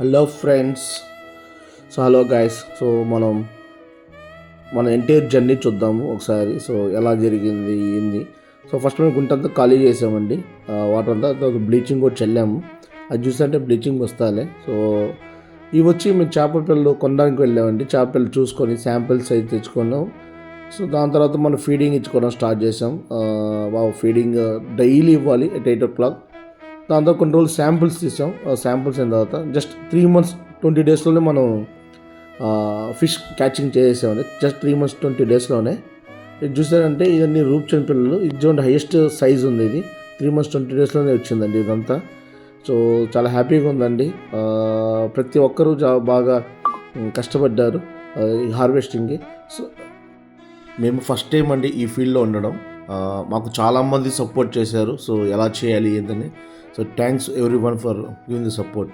Hello friends. Hello guys. మన entire journey చూద్దాము ఒకసారి. ఎలా జరిగింది ఏంది. ఫస్ట్ మేము గుంటంతా ఖాళీ చేసామండి. వాటర్ అంతా బ్లీచింగ్ కూడా చల్లాము. అది చూస్తుంటే బ్లీచింగ్ వస్తాలే. ఇవి వచ్చి మేము చేపల పిల్లలు కొనడానికి వెళ్ళామండి. చేపల పిల్లలు చూసుకొని శాంపిల్స్ అయితే తెచ్చుకున్నాం. దాని తర్వాత మనం ఫీడింగ్ ఇచ్చుకోవడం స్టార్ట్ చేసాం. ఫీడింగ్ డైలీ ఇవ్వాలి at 8 o'clock. దాంతో కొన్ని రోజులు శాంపిల్స్ తీసాం. శాంపిల్స్ అయిన తర్వాత జస్ట్ 3 months 20 డేస్లోనే మనం ఫిష్ క్యాచింగ్ చేసేసామండి. జస్ట్ 3 months 20 డేస్లోనే. ఇది చూసారంటే ఇవన్నీ రూప్చంద్ పిల్లలు. ఇది చూడండి, హైయెస్ట్ సైజ్ ఉంది. ఇది 3 months 20 డేస్లోనే వచ్చిందండి ఇదంతా. చాలా హ్యాపీగా ఉందండి. ప్రతి ఒక్కరూ బాగా కష్టపడ్డారు ఈ హార్వెస్టింగ్కి. సో మేము ఫస్ట్ టైం అండి ఈ ఫీల్డ్లో ఉండడం. మాకు చాలామంది సపోర్ట్ చేశారు. ఎలా చేయాలి ఏంటని. Thanks every one for giving the support.